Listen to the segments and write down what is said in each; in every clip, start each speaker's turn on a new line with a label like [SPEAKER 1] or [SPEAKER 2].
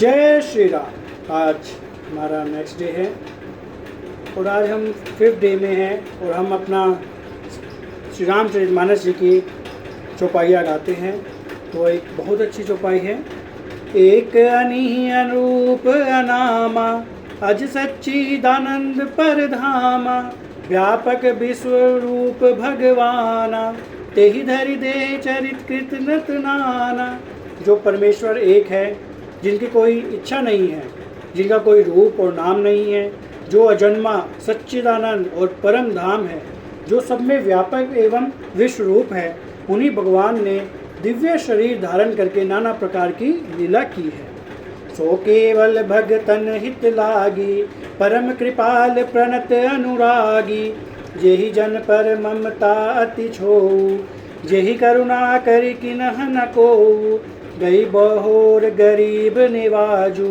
[SPEAKER 1] जय श्री राम। आज हमारा नेक्स्ट डे है और आज हम 5th डे में हैं और हम अपना श्री रामचरितमानस जी की चौपाइयाँ गाते हैं। तो एक बहुत अच्छी चौपाई है। एक अनिहि अनूप अनामा, अज सच्चिदानंद परधामा, व्यापक विश्व रूप भगवाना, तेहि धरि दे चरित कृत नत नाना। जो परमेश्वर एक है, जिनकी कोई इच्छा नहीं है, जिनका कोई रूप और नाम नहीं है, जो अजन्मा सच्चिदानंद और परम धाम है, जो सब में व्यापक एवं विश्व रूप है, उन्हीं भगवान ने दिव्य शरीर धारण करके नाना प्रकार की लीला की है। सो केवल भगतन हित लागी, परम कृपाल प्रणत अनुरागी, जेहि जन पर ममता अति छोऊ, जेहि करुणा करि किन्ह न कोऊ। गई बहोर गरीब निवाजू,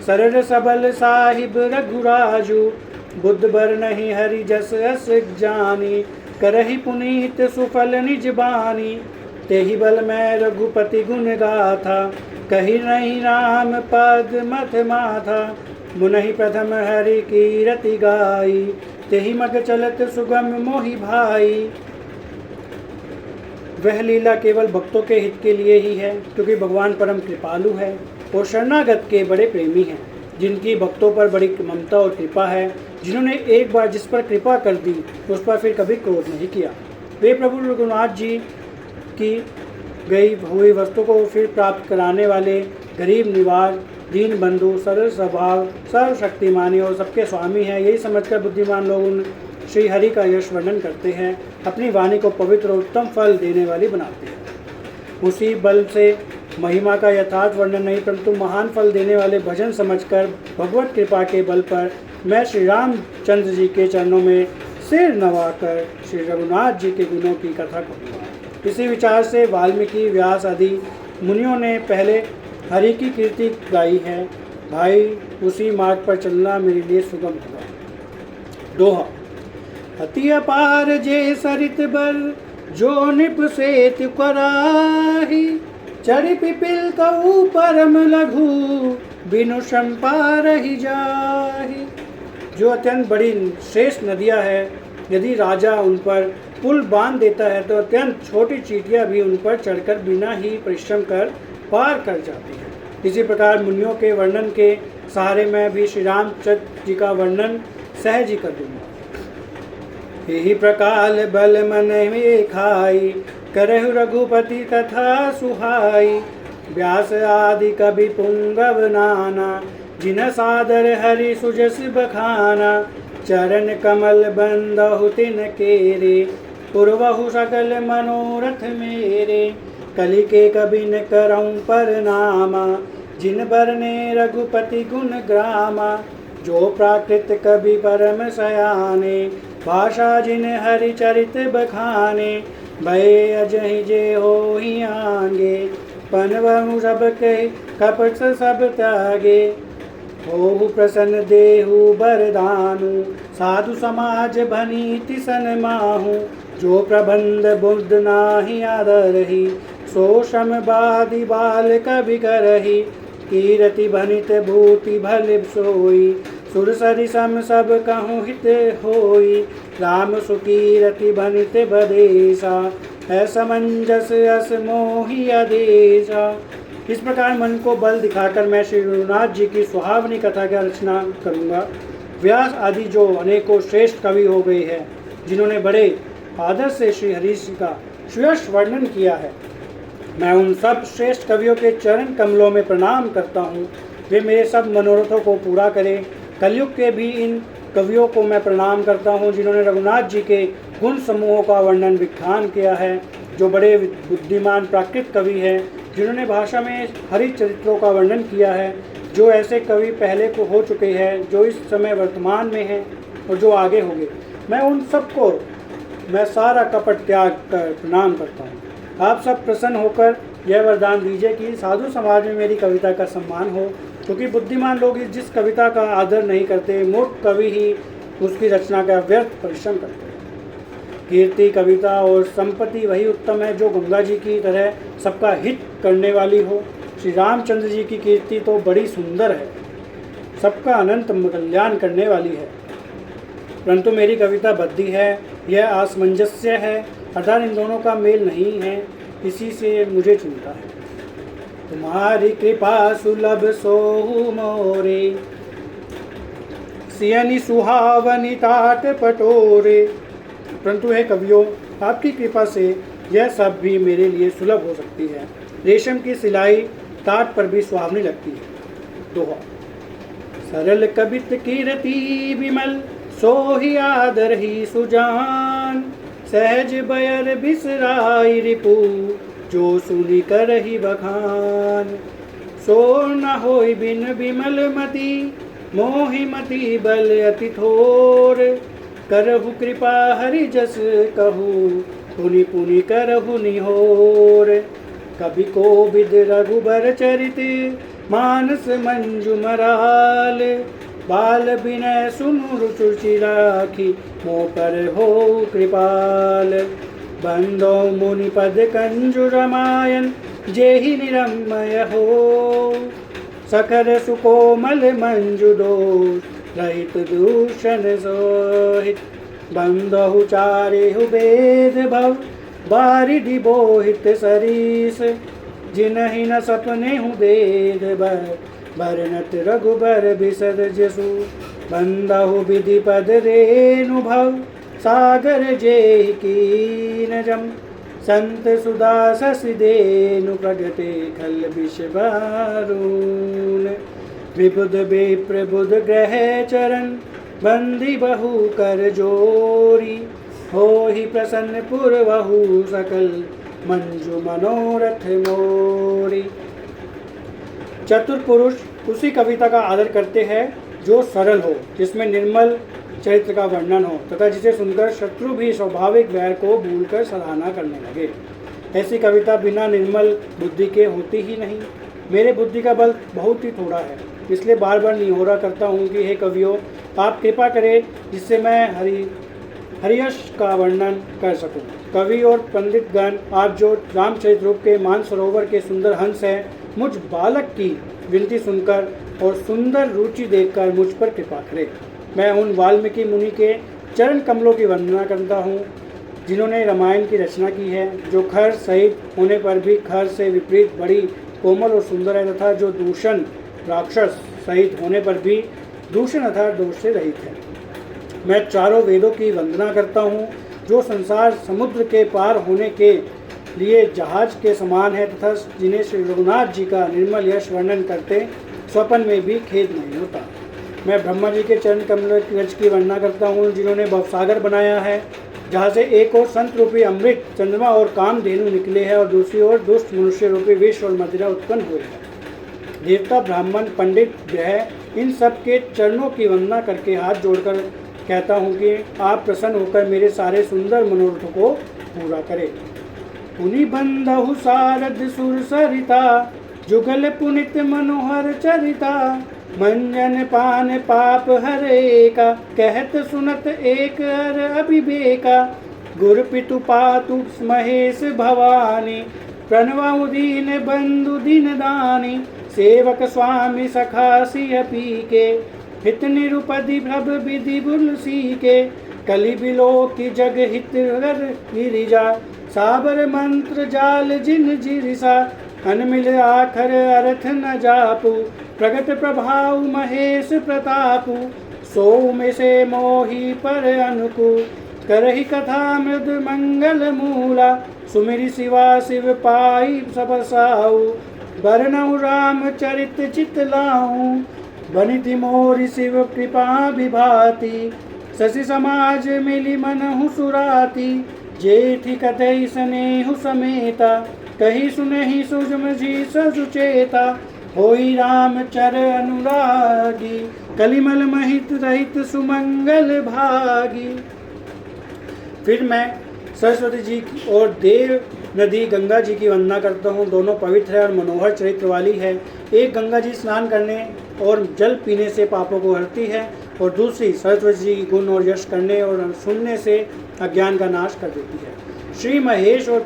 [SPEAKER 1] सरल सबल साहिब रघुराजू, बुद्ध बर नहीं हरि जस अस जानी, करहि पुनीत सुफल निज बानी। तेहि बल मैं रघुपति गुण गाथा, कही नहीं राम पद मथ माथा। मुनहि प्रथम हरि कीरति गाई, तेहि मग चलत सुगम मोहि भाई। वह लीला केवल भक्तों के हित के लिए ही है, क्योंकि भगवान परम कृपालु है और शरणागत के बड़े प्रेमी हैं, जिनकी भक्तों पर बड़ी ममता और कृपा है, जिन्होंने एक बार जिस पर कृपा कर दी उस पर फिर कभी क्रोध नहीं किया। वे प्रभु रघुनाथ जी की गई हुई वस्तु को फिर प्राप्त कराने वाले गरीब निवाज, दीन बंधु, सरल स्वभाव, सर्वशक्तिमानी और सबके स्वामी हैं। यही समझकर बुद्धिमान लोग उन श्री हरि का यश वर्णन करते हैं, अपनी वाणी को पवित्र और उत्तम फल देने वाली बनाते हैं। उसी बल से महिमा का यथार्थ वर्णन नहीं, परंतु महान फल देने वाले भजन समझकर भगवत कृपा के बल पर मैं श्री रामचंद्र जी के चरणों में सिर नवाकर श्री रघुनाथ जी के गुणों की कथा करूँगा। इसी विचार से वाल्मीकि, व्यास आदि मुनियों ने पहले हरि की कीर्ति गाई है। भाई, उसी मार्ग पर चलना मेरे लिए सुगम होगा। दोहा। अति अपार जे सरित बर, जो निप सेत कराही, चढ़ी पिपिल कऊ परम लघु, बिनु श्रम पारहि जाहि। जो अत्यंत बड़ी श्रेष्ठ नदियाँ है, यदि राजा उन पर पुल बांध देता है तो अत्यंत छोटी चींटियाँ भी उन पर चढ़कर बिना ही परिश्रम कर पार कर जाती है। इसी प्रकार मुनियों के वर्णन के सहारे मैं भी श्री रामचंद्र जी का वर्णन सहज ही कर दूंगा। यही प्रकार बल मन में खाई, करहु रघुपति कथा सुहाई। व्यास आदि कवि पुंगव नाना, जिन सादर हरि सुजस बखाना। चरण कमल बंदहु तिन केरे, पुरवहु सकल मनोरथ मेरे। कलि के कवि न करऊं परनामा, जिन बरने रघुपति गुण ग्रामा। जो प्राकृत कवि परम सयाने, भाषा जिन हरि चरित बखाने। भय अजहि जे होहि आगे, पनवहु सब कहि कपट सब त्यागे। होहु प्रसन्न देहु बरदानु, साधु समाज भनीति सन माहू। जो प्रबंध बुद्ध नाही आदरहि, सो श्रम बादि बाल कवि करहि। कीरति भनित भूति भल सोई, सुरसरि सम सब कहूँ हित होई। राम सुकीरति भनित बदेसा, असमंजस अस मोहि आदेशा। इस प्रकार मन को बल दिखाकर मैं श्री रघुनाथ जी की सुहावनी कथा की रचना करूँगा। व्यास आदि जो अनेकों श्रेष्ठ कवि हो गए हैं, जिन्होंने बड़े आदर से श्री हरि जी का सुयश वर्णन किया है, मैं उन सब श्रेष्ठ कवियों के चरण कमलों में प्रणाम करता हूँ। वे मेरे सब मनोरथों को पूरा करें। कलयुग के भी इन कवियों को मैं प्रणाम करता हूँ, जिन्होंने रघुनाथ जी के गुण समूहों का वर्णन विख्यान किया है। जो बड़े बुद्धिमान प्राकृत कवि हैं, जिन्होंने भाषा में हरि चरित्रों का वर्णन किया है। जो ऐसे कवि पहले को हो चुके हैं, जो इस समय वर्तमान में हैं और जो आगे होंगे, मैं उन सबको मैं सारा कपट त्याग कर प्रणाम करता हूँ। आप सब प्रसन्न होकर यह वरदान दीजिए कि साधु समाज में मेरी कविता का सम्मान हो, क्योंकि बुद्धिमान लोग जिस कविता का आदर नहीं करते, मूर्ख कवि ही उसकी रचना का व्यर्थ परिश्रम करते हैं। कीर्ति, कविता और संपत्ति वही उत्तम है जो गंगा जी की तरह सबका हित करने वाली हो। श्री रामचंद्र जी की कीर्ति तो बड़ी सुंदर है, सबका अनंत कल्याण करने वाली है, परंतु मेरी कविता बद्दी है, यह असमंजस्य है, अर्थात इन दोनों का मेल नहीं है, इसी से मुझे चिंता है। तुम्हारी कृपा सुलभ सोहु मोरे, सियनि सुहावनी तात पटोरे। परंतु हे कवियों, आपकी कृपा से यह सब भी मेरे लिए सुलभ हो सकती है। रेशम की सिलाई तात पर भी सुहावनी लगती है। दोहा। सरल कबित कीरति विमल, सोहि आदर ही सुजान, सहज बयर बिसराई रिपु, जो सुनि करहि बखान। सो न होई बिन विमल मति, मोहि मति बल अति थोर, करहु कृपा हरि जस कहू, पुनि पुनि करहु निहोर। कवि कोविद रघुबर चरित, मानस मंजु मराल, बाल बिनय सुनु रुचि राखी, मोह पर हो कृपाल। बंदो मुनि पद कंजु रामायण, जेहि निरमय हो, सकर सुकोमल मंजु दोष, रहित दूषण सोहित। बंदहु चारेहु वेद भव, बारिधि बोहित सरीस, जिनहि न सपने हूँ देद बर, बरनत रघुबर बिसर जसु। बंदहु विधि पद रेणु भव, सागर जेहि कीन जम, संत सुदा शशि देनु प्रगटे खल विष बारून। विबुध विप्र बुध ग्रह चरण, बंदी बहु कर जोरी, होहि प्रसन्न पुरवहु सकल, मंजु मनोरथ मोरी। चतुर पुरुष उसी कविता का आदर करते हैं जो सरल हो, जिसमें निर्मल चरित्र का वर्णन हो, तथा जिसे सुनकर शत्रु भी स्वाभाविक वैर को भूलकर सराहना करने लगे। ऐसी कविता बिना निर्मल बुद्धि के होती ही नहीं। मेरे बुद्धि का बल बहुत ही थोड़ा है, इसलिए बार बार निहोरा करता हूँ कि हे कवियों, आप कृपा करें जिससे मैं हरियश का वर्णन कर सकूं। कवि और पंडित गण, आप जो रामचरित रूप के मानसरोवर के सुंदर हंस हैं, मुझ बालक की विनती सुनकर और सुंदर रुचि देखकर मुझ पर कृपा करें। मैं उन वाल्मीकि मुनि के चरण कमलों की वंदना करता हूँ जिन्होंने रामायण की रचना की है, जो खर सहित होने पर भी खर से विपरीत बड़ी कोमल और सुंदर है, तथा जो दूषण राक्षस सहित होने पर भी दूषण अर्थात दोष से रहित है। मैं चारों वेदों की वंदना करता हूँ जो संसार समुद्र के पार होने के लिए जहाज के समान है, तथा जिन्हें श्री रघुनाथ जी का निर्मल यश वर्णन करते स्वप्न में भी खेद नहीं होता। मैं ब्रह्मा जी के चरण कमल रज की वंदना करता हूँ जिन्होंने भवसागर बनाया है, जहाँ से एक ओर संत रूपी अमृत चंद्रमा और कामधेनु निकले हैं और दूसरी ओर दुष्ट मनुष्य रूपी विष और मदिरा उत्पन्न हुए हैं। देवता, ब्राह्मण, पंडित, ग्रह, इन सब के चरणों की वंदना करके हाथ जोड़कर कहता हूँ कि आप प्रसन्न होकर मेरे सारे सुंदर मनोरथों को पूरा करें। पुनि बंधहु सारद सुर सरिता, जुगल पुनित मनोहर चरिता, मंजन पान पाप हरे का, कहत सुनत एक हर अभिवेका। गुरु पितु पातु महेश भवानी, प्रणवउ दीन बंधु दिन दानी, सेवक स्वामी सखा सिय पी के, हित निरुपधि भ्रभ विधि बुल सी के। कलि बिलो की जग हित हर गिरिजा, साबर मंत्र जाल जिन जिरिसा। अनमिल आखर अर्थ न जापू, प्रगट प्रभाव महेश प्रतापु। सो में से मोही पर अनुकू, करहि कथा मृद मंगल मूला। सुमिरि शिवा शिव पाई सब साऊ, बरनऊ राम चरित चित लाऊं। बनिति मोरि शिव कृपा विभाति, शशि समाज मिली मनहु सुराती। जेठि कथई स्नेहु समेता, कही सुनहि सुजम जी सजुचेता। होई राम चर अनुरागी, कलिमल महित रहित सुमंगल भागी। फिर मैं सरस्वती जी और देव नदी गंगा जी की वंदना करता हूँ। दोनों पवित्र है और मनोहर चरित्र वाली है। एक गंगा जी स्नान करने और जल पीने से पापों को हरती है, और दूसरी सरस्वती जी गुण और यश करने और सुनने से अज्ञान का नाश कर देती है। श्री महेश और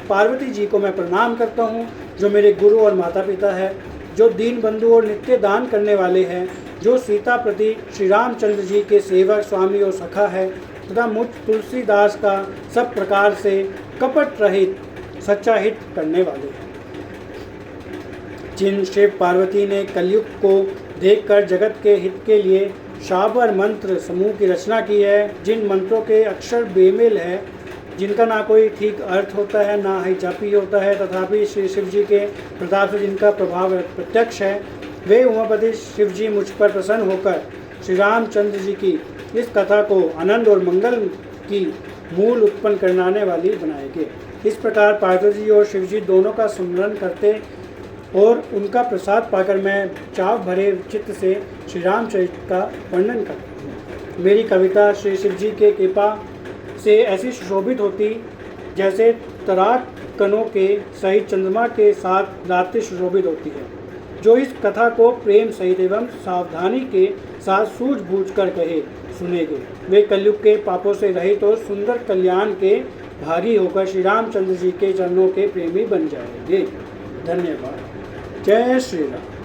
[SPEAKER 1] पार्वती जी को मैं प्रणाम करता हूँ जो मेरे गुरु और माता पिता है, जो दीन बंधु और नित्य दान करने वाले हैं, जो सीता प्रति श्री रामचंद्र जी के सेवक, स्वामी और सखा है, तथा मुझ तुलसीदास का सब प्रकार से कपट रहित सच्चा हित करने वाले हैं। जिन शिव पार्वती ने कलयुग को देखकर जगत के हित के लिए शाबर मंत्र समूह की रचना की है, जिन मंत्रों के अक्षर बेमेल है, जिनका ना कोई ठीक अर्थ होता है, ना ही जापी होता है, तथापि श्री शिव जी के प्रताप से जिनका प्रभाव प्रत्यक्ष है, वे उमापति शिव जी मुझ पर प्रसन्न होकर श्री रामचंद्र जी की इस कथा को आनंद और मंगल की मूल उत्पन्न करने वाली बनाएंगे। इस प्रकार पार्वती जी और शिव जी दोनों का स्मरण करते और उनका प्रसाद पाकर मैं चाव भरे चित्त से श्री रामचरित्र का वर्णन करता हूँ। मेरी कविता श्री शिव जी के कृपा से ऐसी सुशोभित होती जैसे तराक कणों के सहित चंद्रमा के साथ रात्रि सुशोभित होती है। जो इस कथा को प्रेम सहित एवं सावधानी के साथ सूझबूझ कर कहे सुनेंगे, वे कलयुग के पापों से रहित और सुंदर कल्याण के भागी होकर श्री रामचंद्र जी के चरणों के प्रेमी बन जाएंगे। धन्यवाद। जय श्री राम।